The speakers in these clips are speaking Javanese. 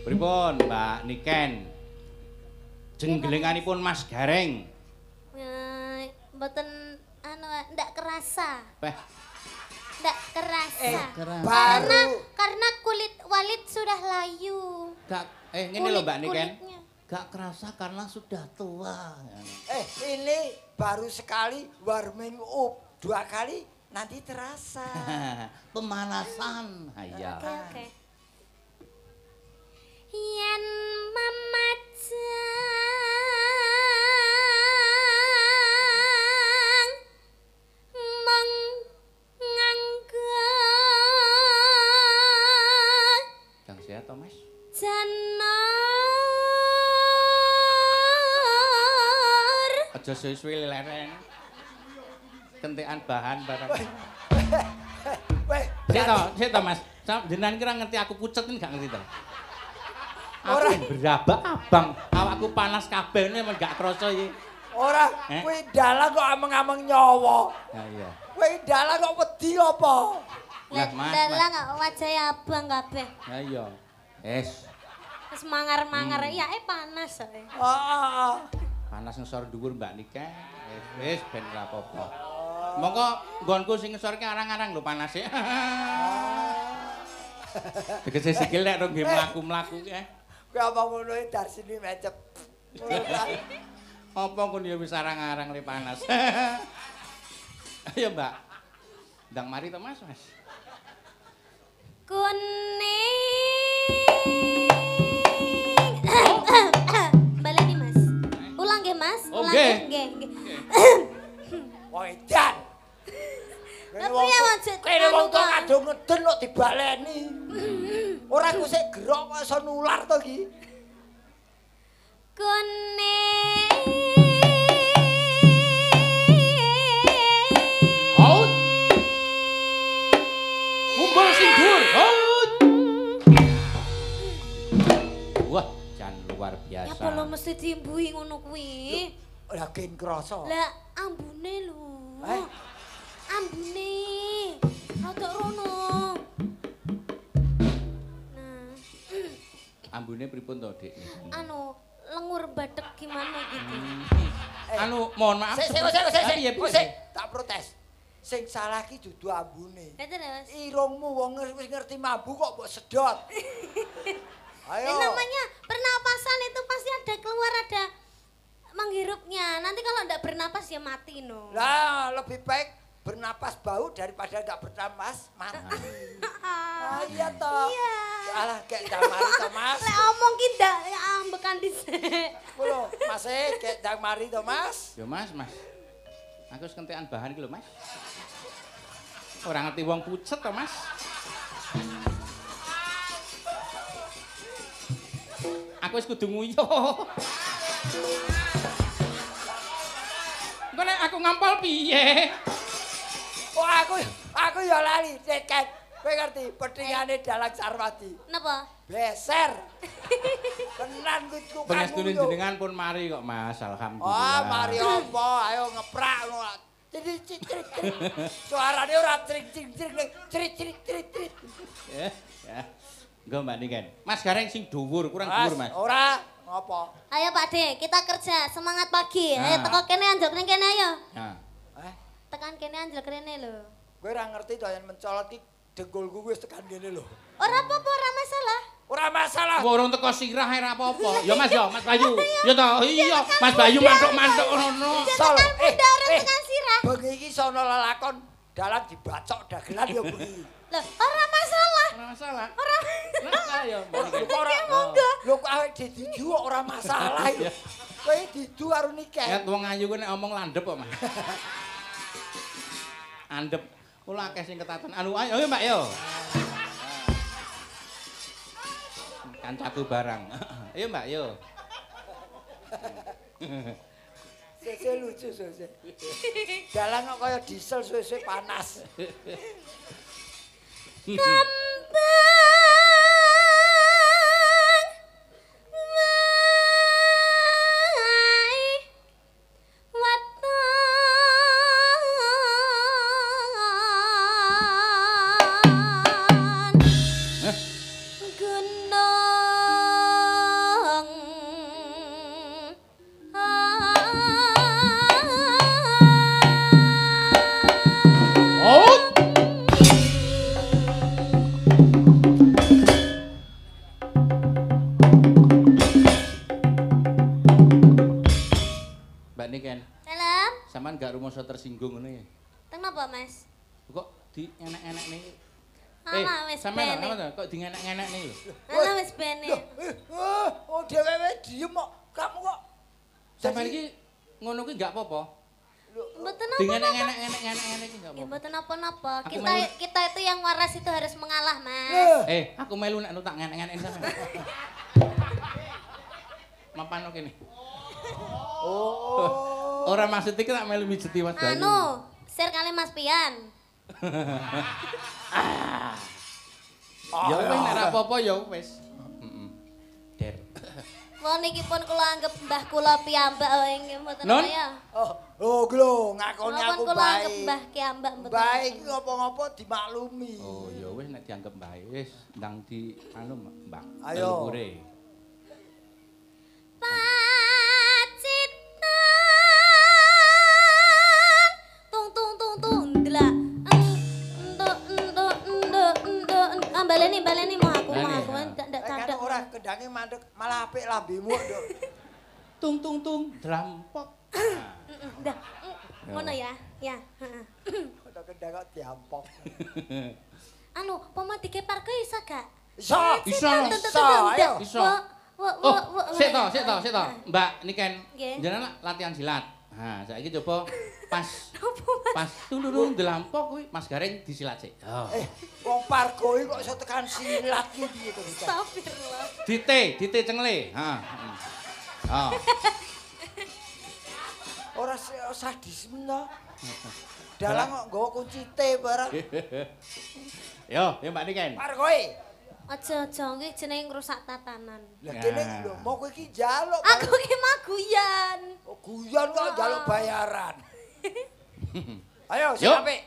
Pripun, Mbak Niken? Jenggelenganipun Mas Gareng. Mboten ndak kerasa. Beh, Ndak kerasa. Karena kulit Walid sudah layu. ngene lho Mbak Niken. Kulitnya. Gak kerasa karena sudah tua. Ini baru sekali warming up. 2 kali nanti terasa. Pemanasan. Iya. Oke. Yen mamajang menganggo Jang sehat to, Mas? janur Aja suwe-suwe leren. Kentekan bahan barang. Weh, Sik to, Mas. Jenengan kira ngerti aku pucet gak ngerti to? Aku berabak abang, awakku panas kabeh men gak krasa iki. Ora, kowe dalang kok ameng-ameng nyawa. Ha iya. Kowe dalang kok wedi apa? Lah, Mas. dalang wajahe abang kabeh. Ha iya. Wis, Wis mangar-mangar ya panas ae. Heeh. panas ngesor dhuwur Mbak Nika. Wis ben ora apa-apa. Monggo nggonku sing ngesorke arang-arang lho panase. Tegese sikil nek nggih mlaku-mlaku ki. Kowe apa ngono e dar sini mecep. Apa kon ya wis arang-arang le panas. Ayo Mbak. Ndang mari to Mas. Kuning. Baleni Mas. Ulang nggih Mas. Oh, Ulang nggih. nggih. Wong edan. Tapi ya wajib Kene wong tua kadung ngeden kok dibaleni. Ora ku sik gerok kok iso nular to iki. Haut. Mumbul sing dhuwur. Haut. Wah, jan luar biasa. Ya apa lo mesti diimbui ngono kuwi? Lah gen krasa. Lah ambune lho. Ambune. Rada rono. Nah, Ambune pripun to, Dik? lengur bathek gimana gitu. Mohon maaf. Sik, Piye, tak protes. Sing salah ki dudu ambune. Ngeten ya, Mas. Irungmu wong wis ngerti mabuk kok mbok sedot. Ayo. Yang namanya pernapasan itu pasti ada keluar, ada menghirupnya. Nanti kalau enggak bernapas ya mati no. Lah, lebih baik bernapas bau daripada enggak bernapas mati. Iya toh. Iya. Alah kayak ndang mari to, Mas. Lek omong ki ndak ya ambekan dhisik. Kulo, Mas kayak ndang mari to, Mas. Yo Mas. Aku wis kentekan bahan iki lho, Mas. Ora ngerti wong pucet to, Mas. Aku wis kudu nguyu. Engko nek aku ngampol piye? Oh, aku ya lali, Ket. Kowe ngerti petingane Dalang Sarwati. Napa? Beser. Tenan kuwi tukang. Pangestune jenengan pun mari kok, Mas. Alhamdulillah. Oh, mari apa? Ayo ngeprak ngono. Crit. Suarane ora cring-cring, crit. Ya. Engko Mbak Niken. Mas Gareng sing dhuwur, kurang dhuwur, Mas. Ora, ngopo? Ayo Pak De, kita kerja. Semangat pagi. Ayo teko kene anjlok ning kene ayo. Nah. Tekan kene anjlok rene lho. Kowe ora ngerti to yen mencolot ki dengkulku wis tekan kene lho. Ora apa-apa, ora masalah. Ora masalah. Urung teko sirah ora apa-apa. Ya Mas ya, Mas Bayu. Ya to, iya. Mas Bayu mantuk-mantuk ngono. Sol. Tekan sirah. Bengi iki sono lelakon dalang dibacok dagelan ya bengi. Loh, ora masalah. Ora masalah. Ora. Lah ya, Mbak Niken. Ora. Lho kok awake didu kok ora masalah iki. Kowe didu karo Niken. Ya wong ayu ku nek omong landhep kok, Mas. Andep. Kula akeh sing ketaton. Ayo Mbak yo. Kancaku barang. Ayo Mbak yo. Sese lucu sese. Dalang kok kaya diesel suwe-suwe panas. sampean gak rumasa tersinggung ngono ya. Kenapa, Mas? Kok di enek-enek nih. Alah wis sampean bene. lho, kok di enek-enek nih lho. Alah wis bene. Oh dhewe diem kok. Kamu kok Sampean iki ngono kuwi gak apa-apa. Mboten Di apa-apa. enek-enek iki gak Ya apa-apa. mboten apa-apa. Aku Kita malu. kita itu yang waras itu harus mengalah, Mas. Aku melu nek tak ngenek-ngenekin sampean. Mapan kene. Oh. Ora maksud iki tak melu mijeti Mas Bayu. Anu, share kali Mas Pian. Ya wis nek ora apa-apa ya wis. Heeh. Der. Wong niki pun kula anggap mbah kula piyambak nggih mboten Non? ya. Oh glo ngakoni Napa aku kula anggap baik. mbah piyambak mboten. Baik iki ngopo-ngopo dimaklumi. Oh ya wis nek dianggap bae wis ndang di anu Mbak. Ayo. Telukure. Pacitan tung delak entuk baleni mau aku ndak Kan candek ora kendange mandek malah apik lambemu nduk. Tung drampok. ndak ngono ya heeh. Udah kendang kok diampok. Anu poma dikepar ke iso gak Iso. Iso. Ayo. Iso. Oh, Sik to. Mbak niken Nggih. jenengan latihan silat. Nah, saiki coba pas Apa, Mas? pas tulurung delampok kuwi Mas Gareng disilat sik. Oh. Wong Pargo iki kok iso tekan silat iki piye to bisa. Astagfirullah. Dite cengle. Ha. Oh. Ora sadisme to. Dalang kok nggawa kunci T barang. Yo, Mbak Niken. Pargo e. Aja kuwi jenenge ngrusak tatanan. Lah kene lho mau kowe iki njaluk. Aku ki maguyan. Oh, guyon kok njaluk bayaran. Ayo sing Yuk. apik.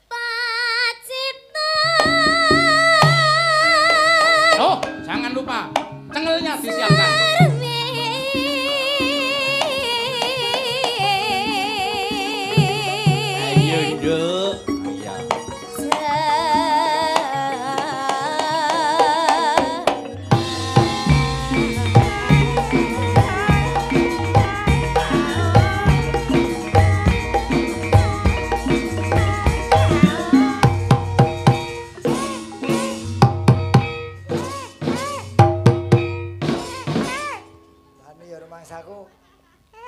Pacitan. Oh, jangan lupa cengelnya disiapkan. Ayo, Nduk. Ayo. Lane ya rumangsaku.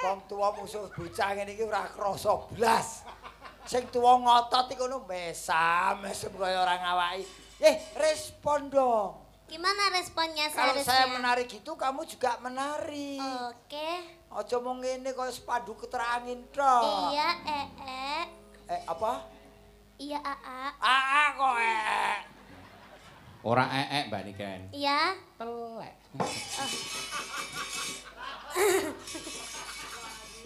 Wong tuwa musuh bocah ngene iki ora krasa blas. Sing tuwa ngotot iku ngono mesem kaya ora ngawaki. Respon dong. Gimana responnya Kalau seharusnya? saya menari gitu, kamu juga menari. Oke. Aja mau ngene kaya sepadu keterangin tok. Iya, Apa? Iya, Aa. Kok Ora Mbak Niken. Iya. Telek.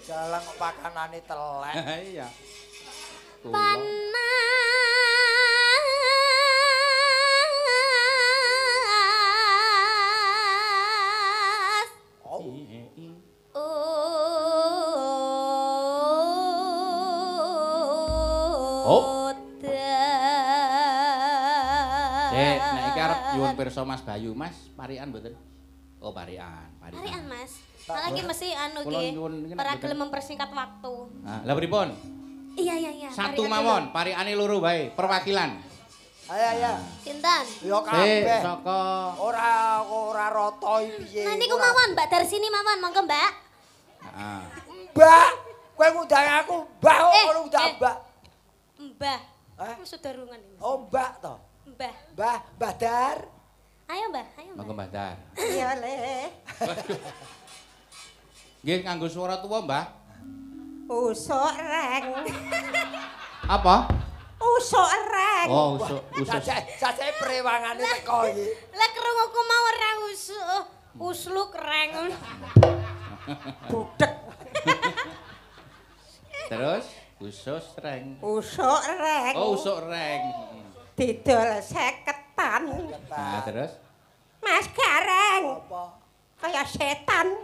Jalang kok pakanane telek. Iya. Panas. Oh. Sik, nek iki arep nyuwun pirsa Mas Bayu, Mas, parian mboten? Oh, parian. Parian, Mas. Malah iki mesti anu Kula ki. nyuwun ngene Ora mboten. gelem mempersingkat waktu. Nah, lah pripun? Iya. Satu parian mawon, pariane loro wae, perwakilan. Ayo. dulu. Sinten? Ya Sik, kabeh. saka Ora rata piye. Nah niku mawon, Mbak dari sini mawon, monggo, Mbak. Heeh. Mbak, kowe ngundang aku, Mbak kok ngono ngundang Mbak. Mbah. Hah? Wis sudarungan iki. Oh, Mbak to. Mbah. Mbah Dar. Ayo, Mbah. Monggo Mbah Dar. Iya, Le. Nggih nganggo swara tuwa, Mbah. Usuk reng. Apa? Usuk reng. Oh, usus. Sajae prewangane teko iki. Lah krunguku mau ora usluk reng. Budek. Terus usus reng. Usuk reng. Oh, usuk reng. Didol 50-an. Nah, terus Mas Gareng. Apa? Kaya setan.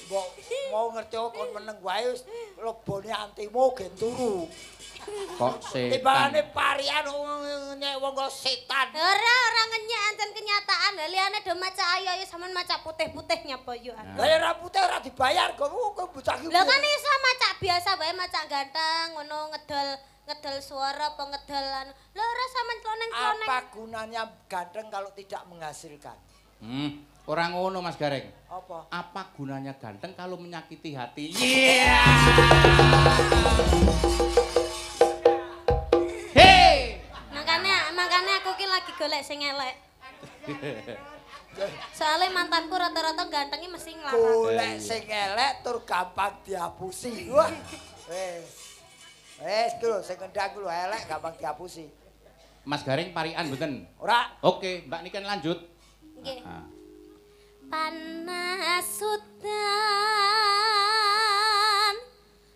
Mbok mau ngerti kon meneng wae wis lebone antimu gen turu. Kok setan? Timbangane parian nyek wong kok setan. Ora ngenyek ancen kenyataan. Liyane do maca ayo sampean maca putih-putih nyapa yo. Lah ora putih ora dibayar kok bocah iki. Lah kan iso maca biasa wae maca ganteng ngono ngedol suara apa ngedol anu. Lah ora sampean cloneng-cloneng. Apa gunanya ganteng kalau tidak menghasilkan? Ora ngono Mas Gareng. Apa? Apa gunanya ganteng kalau menyakiti hati? Hei! Makanya aku ki lagi golek sing elek. Soalnya mantanku rata-rata gantengnya mesti nglarang. Golek sing elek tur gampang dihapusi. Wah. Wes ku lho sing ngendang ku lho elek gampang dihapusi. Mas Gareng parian mboten? Ora. Oke, Mbak Niken lanjut. Nggih. Ah. Panas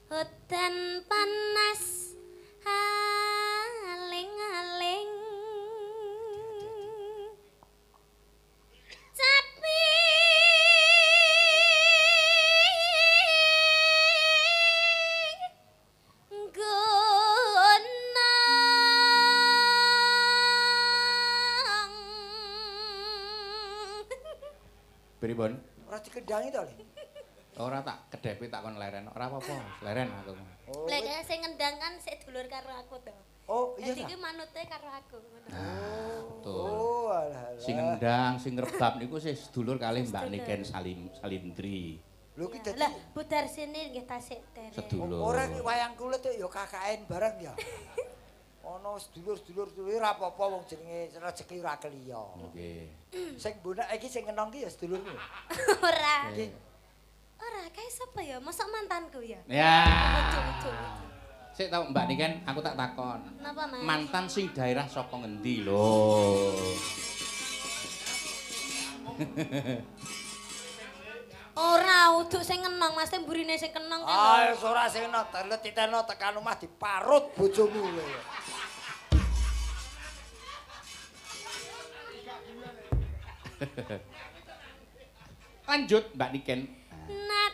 hutan panas aling-aling tapi Pripun? Ora dikendangi to, Le. Ora tak kedhepe tak kon leren. Ora apa-apa, leren aku. Oh. lek sing ngendang kan sik dulur karo aku to. Oh, iya Jadi ta. iki manute karo aku ngono. Betul. Oh, alah. Sing ngendang, sing ngrebab niku sih sedulur kalih Mbak Niken Salindri. Lho ki dadi Lah budar sini nggih tasik derek. Sedulur. ora ki wayang kulit ya KKN bareng ya. Ono sedulur-sedulur kuwi ora apa-apa wong jenenge rezeki ora keliya. Nggih. Sing bonak iki sing ngenong ki ya sedulurmu. Ora. Nggih. Ora kae sapa ya? Mosok mantanku ya? Ya. Betul. Sik tau Mbak Niken, aku tak takon. Napa, Mas? Mantan sing daerah saka ngendi lho? Ora uduk sing ngenong, Mas, mburine sing kenong ki. Ah, ora sing eno telet titeno tekan omah diparut bojomu lho. Lanjut Mbak Niken. Natian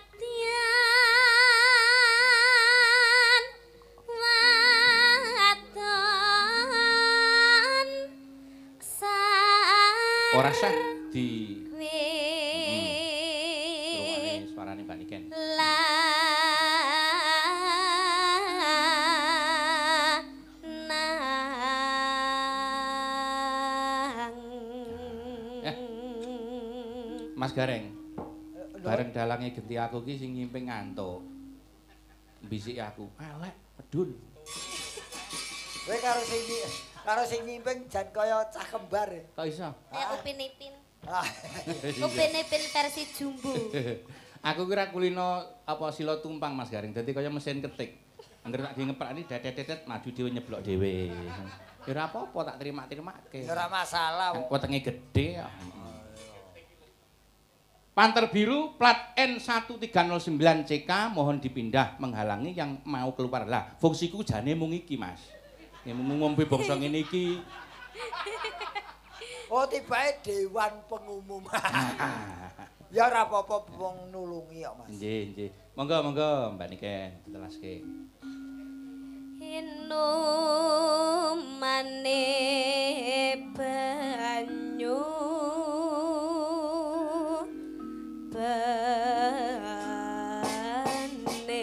waton Ora sah di win suarane Mbak Niken. Mas Gareng. Bareng dalange genti aku ki sing nyimping ngantuk. Bisik aku, elek, medun. Kowe karo sing nyimping jan kaya cah kembar. Kok iso? Kayak Upin Ipin. Ah, Upin Ipin versi jumbo. Aku kira kulino apa sila tumpang Mas Gareng. Dadi kaya mesin ketik. Angger tak ngeprakni dedet maju dhewe nyeblok dhewe. Ya ora apa-apa tak terima-terimake. ora masalah. Wetenge gedhe ya. Panter biru plat N1309CK mohon dipindah menghalangi yang mau keluar. Lah, fungsiku jane mung iki, Mas. Ya ngombe bangsa ngene iki. Oh, tibae dewan pengumuman. Ya ora apa-apa wong nulungi kok, Mas. Nggih. Monggo Mbak Niken ditelaske. Inumane banyu bane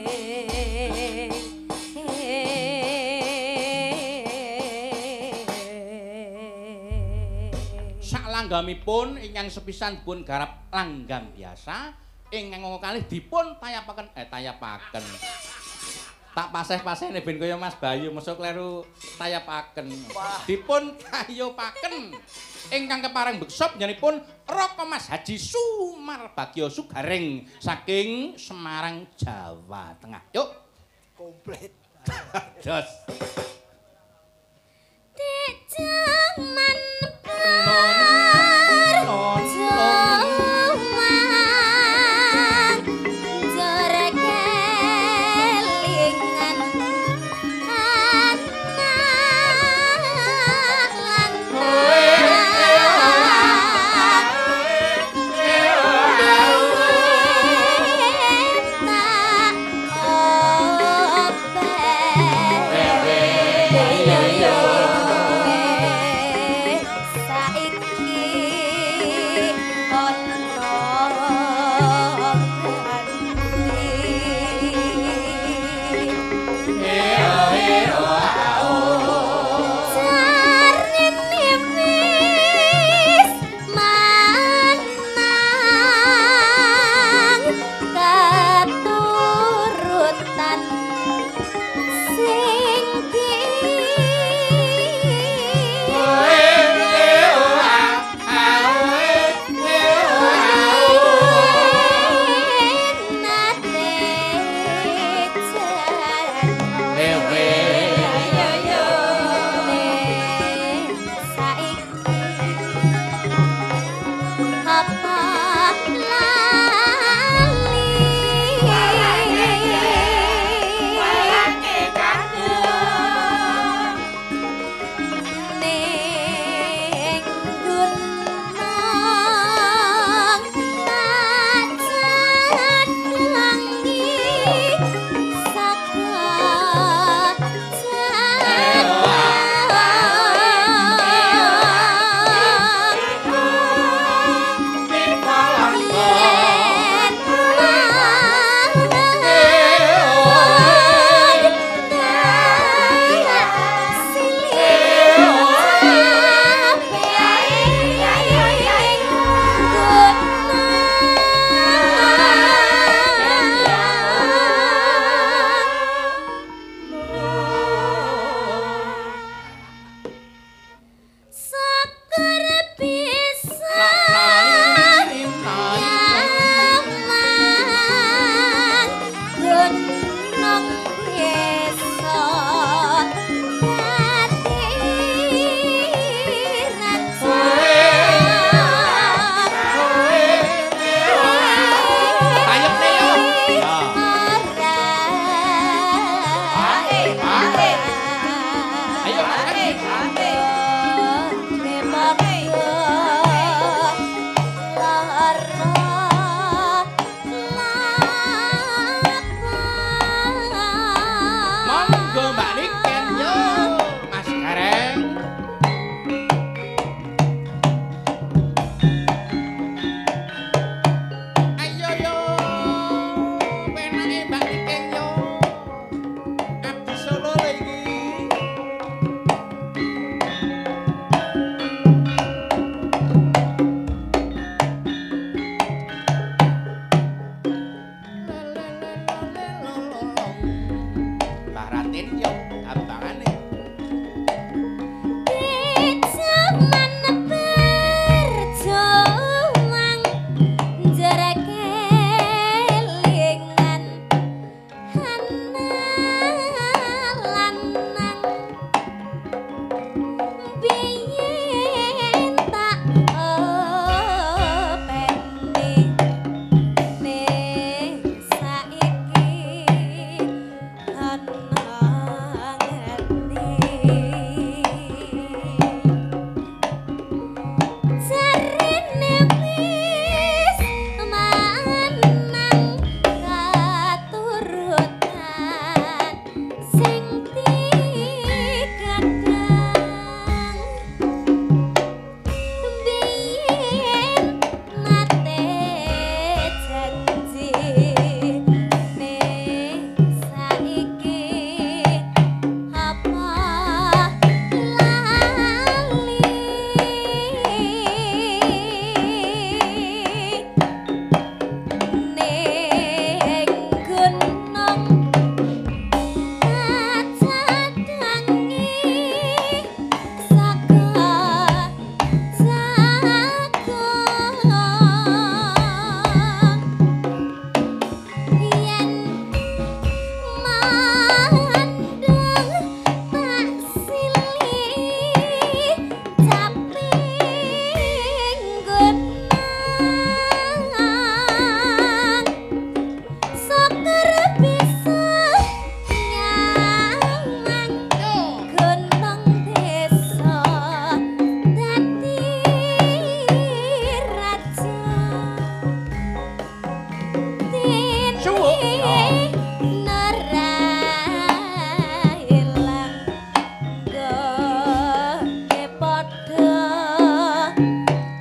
Saklanggamipun ingkang sepisan pun garap langgam biasa ingkang kalih dipun tayapaken tak paseh-pasehne ben kaya Mas Bayu mesuk kleru tayapaken. Dipun kayopaken ingkang kepareng beksop nyanipun Raka Mas Haji Sumar Bagyo Sugaring saking Semarang, Jawa Tengah. Yuk. Komplit. Jos. Dek jaman Wewe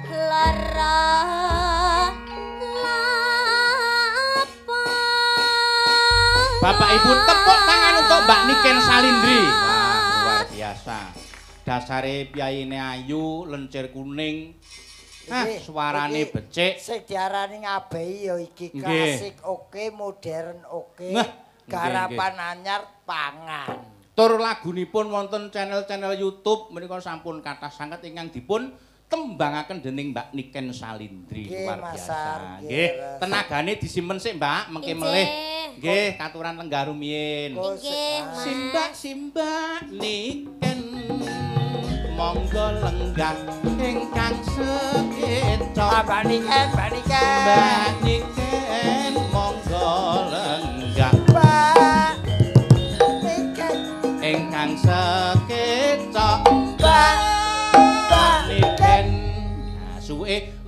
lara Bapak Ibu tepuk tangan untuk Mbak Niken Salindri. Wah, luar biasa. Dasare piyayine ayu, lencir kuning. Ah, suarane becik. Sing diarani ngabehi ya iki klasik oke, modern oke. Garapan anyar pangan. Tur lagunipun wonten channel-channel YouTube menika sampun kathah sanget ingkang dipun tembangaken dening Mbak Niken Salindri. Luar biasa. Nggih, tenagane disimpen sik, Mbak, mengke melih. Nggih, katuran lenggaru miyin. Simbak Niken monggo lenggah ingkang sekeca. Mbak Niken, Mbak Niken monggo lenggah. Mbak Niken ingkang sekeca. Mbak Niken. Nah, suwe